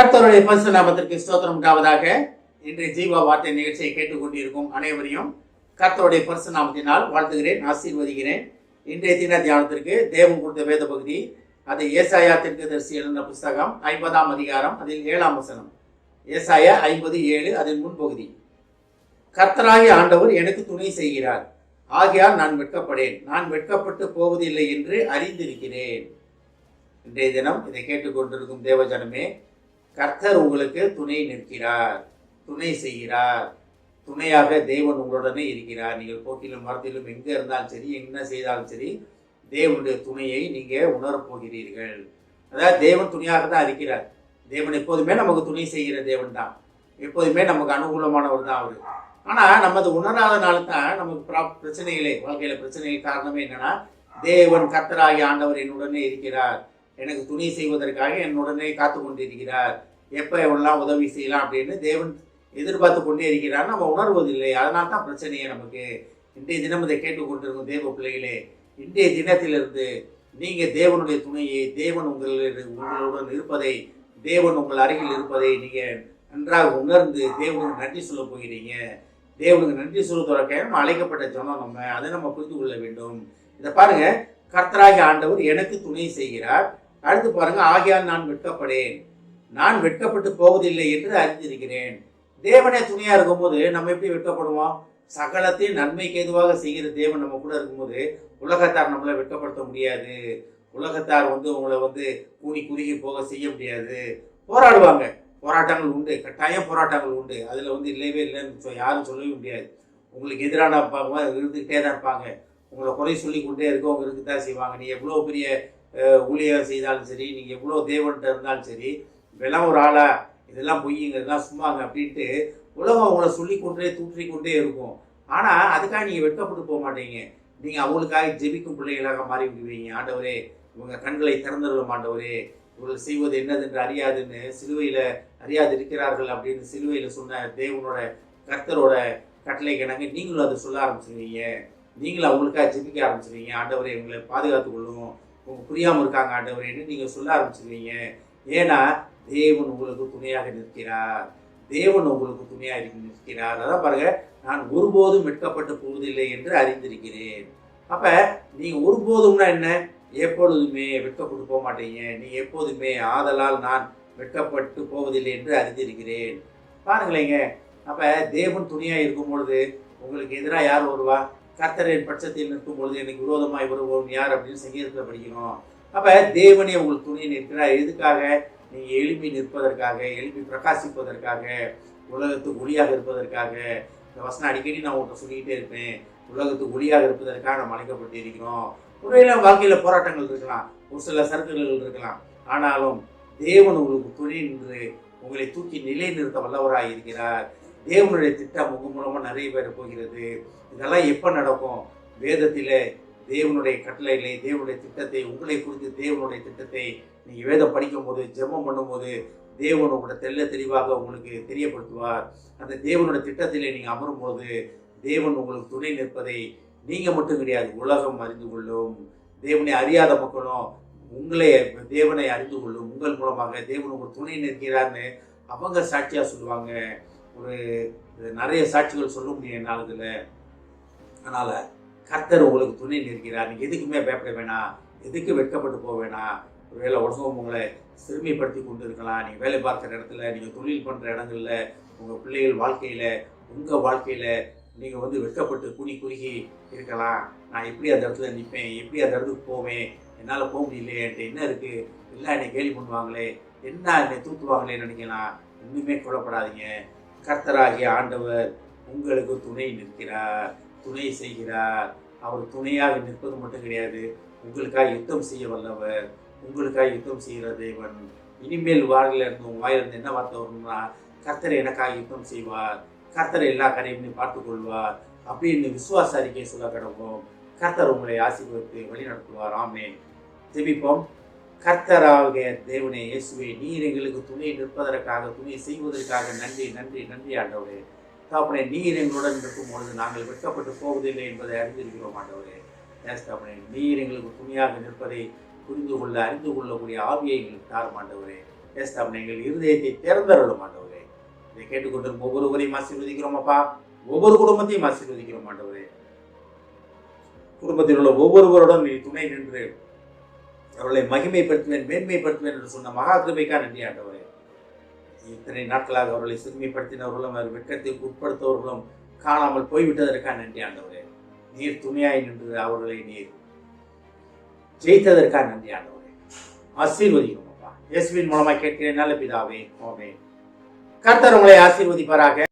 கர்த்தருடைய பரிசுத்த நாமத்திற்கு ஸ்தோத்திரம் உண்டாவதாக. இன்றைய ஜீவ வார்த்தை நிகழ்ச்சியை கேட்டுக்கொண்டிருக்கும் அனைவரையும் கர்த்தருடைய பரிசுத்த நாமத்தினால் வாழ்த்துகிறேன், ஆசீர்வதிக்கிறேன். இன்றைய தின தியானத்திற்கு தேவன் கொடுத்த வேத பகுதி, அது ஏசாயா தீர்க்கதரிசி எழுதின புஸ்தகம் 50ஆம் அதிகாரம், அதில் 7ஆம் வசனம். ஏசாயா 50:7 அதில் முன்பகுதி. கர்த்தராகிய ஆண்டவர் எனக்கு துணை செய்கிறார், ஆகையால் நான் வெட்கப்படேன், நான் வெட்கப்பட்டு போவதில்லை என்று அறிந்திருக்கிறேன். இன்றைய தினம் இதை கேட்டுக்கொண்டிருக்கும் தேவஜனமே, கர்த்தர் உங்களுக்கு துணை நிற்கிறார், துணை செய்கிறார். துணையாக தேவன் உங்களுடனே இருக்கிறார். நீங்கள் போக்கிலும் மரத்திலும் எங்கே இருந்தாலும் சரி, என்ன செய்தாலும் சரி, தேவனுடைய துணையை நீங்கள் உணரப்போகிறீர்கள். அதாவது தேவன் துணையாக தான் இருக்கிறார். தேவன் எப்போதுமே நமக்கு துணை செய்கிற தேவன் தான், எப்போதுமே நமக்கு அனுகூலமானவர் தான் அவர். ஆனால் நம்ம அது உணராதனால தான் நமக்கு பிரச்சனைகளே, வாழ்க்கையில் பிரச்சனைகள் காரணமே என்னன்னா, தேவன் கர்த்தராகிய ஆண்டவர் என்னுடனே இருக்கிறார், எனக்கு துணை செய்வதற்காக என்னுடனே காத்து கொண்டிருக்கிறார், எப்போ எவ்வளோ உதவி செய்யலாம் அப்படின்னு தேவன் எதிர்பார்த்து கொண்டே இருக்கிறார். நம்ம உணர்வதில்லை, அதனால தான் பிரச்சனையே நமக்கு. இன்றைய தினம் இதை கேட்டுக்கொண்டிருக்கும் தேவ பிள்ளைகளே, இன்றைய தினத்திலிருந்து நீங்கள் தேவனுடைய துணையை, தேவன் உங்களுடன் இருப்பதை, தேவன் உங்கள் அருகில் இருப்பதை நீங்கள் நன்றாக உணர்ந்து தேவனுக்கு நன்றி சொல்ல போகிறீங்க. தேவனுக்கு நன்றி சொல்வதற்காக நம்ம அழைக்கப்பட்ட ஜனம், நம்ம அதை நம்ம புரிந்து கொள்ள வேண்டும். இதை பாருங்க, கர்த்தராகிய ஆண்டவர் எனக்கு துணை செய்கிறார். அடுத்து பாருங்க, ஆகையால் நான் வெட்கப்படேன், நான் வெட்கப்பட்டு போவதில்லை என்று அறிந்திருக்கிறேன். தேவனே துணையா இருக்கும்போது நம்ம எப்படி வெட்கப்படுவோம்? சகலத்தையும் நன்மைக்கு ஏதுவாக செய்கிற தேவன் நம்ம கூட இருக்கும்போது உலகத்தார் நம்மளை வெட்கப்படுத்த முடியாது. உலகத்தார் உங்களை கூனி குறுகி போக செய்ய முடியாது. போராடுவாங்க, போராட்டங்கள் உண்டு, கட்டாயம் போராட்டங்கள் உண்டு. அதில் இல்லவே இல்லைன்னு யாரும் சொல்லவே முடியாது. உங்களுக்கு எதிரான இருந்துக்கிட்டே தான் இருப்பாங்க. உங்களை குறை சொல்லி கொண்டே இருக்கவங்க இருக்கு தான் செய்வாங்க. நீ எவ்வளோ பெரிய ஊழியர் செய்தாலும் சரி, நீங்கள் எவ்வளோ தேவன்கிட்ட இருந்தாலும் சரி, இதெல்லாம் ஒரு ஆளா, இதெல்லாம் பொய்யுங்க, இதெல்லாம் சும்மாங்க அப்படின்ட்டு உலகம் அவங்கள சொல்லிக்கொண்டே தூற்றிக்கொண்டே இருக்கும். ஆனால் அதுக்காக நீங்கள் வெட்கப்பட்டு போக மாட்டீங்க. நீங்கள் அவங்களுக்காக ஜெபிக்கும் பிள்ளைகளாக மாறி விடுவீங்க. ஆண்டவரே, இவங்க கண்களை திறந்துள்ள ஆண்டவரே, இவர்கள் செய்வது என்னதென்று அறியாதுன்னு, சிலுவையில் அறியாது இருக்கிறார்கள் அப்படின்னு சிலுவையில் சொன்ன தேவனோட கர்த்தரோட கட்டளை கிணங்க நீங்களும் அதை சொல்ல ஆரம்பிச்சிருவீங்க. நீங்களும் அவங்களுக்காக ஜெபிக்க ஆரம்பிச்சிருவீங்க. ஆண்டவரே, இவங்களை பாதுகாத்து கொள்ளும், உங்க புரியாமல் இருக்காங்க ஆண்டவரேன்னு நீங்கள் சொல்ல ஆரம்பிச்சிருவீங்க. ஏன்னா தேவன் உங்களுக்கு துணையாக நிற்கிறார், தேவன் உங்களுக்கு துணையாக நிற்கிறார். அதான் பாருங்க, நான் ஒருபோதும் வெட்கப்பட்டு போவதில்லை என்று அறிந்திருக்கிறேன். அப்ப நீங்க ஒருபோதும்னா என்ன? எப்பொழுதுமே வெட்கப்பட்டு போக மாட்டீங்க. நீங்க எப்போதுமே ஆதலால் நான் வெட்கப்பட்டு போவதில்லை என்று அறிந்திருக்கிறேன். பாருங்களேங்க, அப்ப தேவன் துணையா இருக்கும் பொழுது உங்களுக்கு எதிராக யார் வருவா? கர்த்தரின் பட்சத்தில் நிற்கும் பொழுது எனக்கு விரோதமாய் வருவோம் யார் அப்படின்னு சங்கீதத்தில் படிக்கணும். அப்ப தேவனே உங்களுக்கு துணை நிற்கிறார். எதுக்காக? நீங்கள் எழுப்பி நிற்பதற்காக, எழுப்பி பிரகாசிப்பதற்காக, உலகத்துக்கு ஒளியாக இருப்பதற்காக. இந்த வசனம் அடிக்கடி நான் உங்கள்கிட்ட சொல்லிக்கிட்டே இருப்பேன். உலகத்துக்கு ஒளியாக இருப்பதற்காக நம்ம அழைக்கப்பட்டு இருக்கிறோம். ஒருவேளை வாழ்க்கையில் போராட்டங்கள் இருக்கலாம், ஒரு சில சறுக்குகள் இருக்கலாம். ஆனாலும் தேவன் உங்களுக்கு துணை நின்று உங்களை தூக்கி நிலைநிறுத்த வல்லவராக இருக்கிறார். தேவனுடைய திட்டம் உங்கள் மூலமாக நிறைய பேர் போகிறது. இதெல்லாம் எப்போ நடக்கும்? வேதத்தில் தேவனுடைய கட்டளைகளை, தேவனுடைய திட்டத்தை, உங்களை குறித்து தேவனுடைய திட்டத்தை நீங்கள் வேதம் படிக்கும் போது, ஜெபம் பண்ணும்போது தேவன் உங்களோட தெளிவாக உங்களுக்கு தெரியப்படுத்துவார். அந்த தேவனுடைய திட்டத்திலே நீங்கள் அமரும்போது தேவன் உங்களுக்கு துணை நிற்பதை நீங்கள் மட்டும் கிடையாது, உலகம் அறிந்து கொள்ளும். தேவனை அறியாத மக்களும் உங்களே தேவனை அறிந்து கொள்ளும். உங்கள் மூலமாக தேவன் உங்களுக்கு துணை நிற்கிறார்னு அவங்க சாட்சியாக சொல்லுவாங்க. ஒரு நிறைய சாட்சிகள் சொல்ல முடியும் என்னால் இதில். அதனால் கர்த்தர் உங்களுக்கு துணை நிற்கிறார். நீங்கள் எதுக்குமே பயப்பட வேணாம், எதுக்கு வெட்கப்பட்டு போக வேணாம். ஒருவேளை உலகம் உங்களை சிறுமைப்படுத்தி கொண்டு இருக்கலாம். நீங்கள் வேலை பார்க்குற இடத்துல, நீங்கள் தொழில் பண்ணுற இடங்களில், உங்கள் பிள்ளைகள் வாழ்க்கையில், உங்கள் வாழ்க்கையில் நீங்கள் வெட்கப்பட்டு கூனி குறுகி இருக்கலாம். நான் எப்படி அந்த இடத்துல நிற்பேன், எப்படி அந்த இடத்துக்கு போவேன், என்னால் போக முடியலையே, என்கிட்ட என்ன இருக்குது, எல்லாம் என்னை கேலி பண்ணுவாங்களே, என்ன என்னை தூத்துவாங்களே நினைக்கலாம். ஒன்றுமே கொள்ளப்படாதீங்க. கர்த்தராகிய ஆண்டவர் உங்களுக்கு துணை நிற்கிறார், துணை செய்கிறார். அவர் துணையாக நிற்பது மட்டும் கிடையாது, உங்களுக்காக யுத்தம் செய்ய வல்லவர், உங்களுக்காக யுத்தம் செய்கிற தேவன். இனிமேல் வாயிலிருந்து என்ன வார்த்தை வரணும்னா, கர்த்தரை எனக்காக யுத்தம் செய்வார், கர்த்தரை எல்லா காரியங்களையும் பார்த்து கொள்வார் அப்படின்னு விசுவாச அறிக்கையை சொல்ல கிடப்போம். கர்த்தர் உங்களை ஆசீர்வதித்து வழி நடத்துவார். ஆமென். ஜெபிப்போம். கர்த்தராகிய தேவனே, இயேசுவே, நீர் எங்களுக்கு துணை நிற்பதற்காக, துணை செய்வதற்காக நன்றி, நன்றி, நன்றி ஆண்டவரே. தாப்பனே, நீர் எங்களுடன் இருக்கும் பொழுது நாங்கள் வெட்கப்பட்டு போவதில்லை என்பதை அறிந்திருக்கிறோம் ஆண்டவரே. தாப்பனே, நீர் எங்களுக்கு துணையாக நிற்பதை புரிந்து கொள்ள, அறிந்து கொள்ளக்கூடிய ஆவியை எங்களுக்கு தாரும் ஆண்டவரே. ஏஸ்தாம் எங்கள் இருதயத்தை திறந்தருளும் ஆண்டவரே. இதை கேட்டுக்கொண்டிருக்கும் ஒவ்வொருவரையும் ஆசீர்வதிக்கிறோம் அப்பா. ஒவ்வொரு குடும்பத்தையும் ஆசீர்வதிக்கிறோம் ஆண்டவரே. குடும்பத்தில் உள்ள ஒவ்வொருவருடன் நீ துணை நின்று அவர்களை மகிமைப்படுத்துவேன், மேன்மைப்படுத்துவேன் என்று சொன்ன மகா கிருபைக்கா நன்றி ஆண்டவரே. இத்தனை நாட்களாக அவர்களை சிறுமைப்படுத்தினவர்களும் அவர் வெட்கத்திற்கு உட்படுத்தவர்களும் காணாமல் போய்விட்டதற்காக நன்றி ஆண்டவரே. நீர் துணையாய் நின்று அவர்களை நீர் ஜெயித்ததற்காக நன்றி ஆண்டவரே. ஆசீர்வதிக்கும் அப்பா. இயேசுவின் மூலமாக கேட்கிறேன் நல்ல பிதாவே. ஆமென். கர்த்தர் உங்களை ஆசீர்வதிப்பாராக.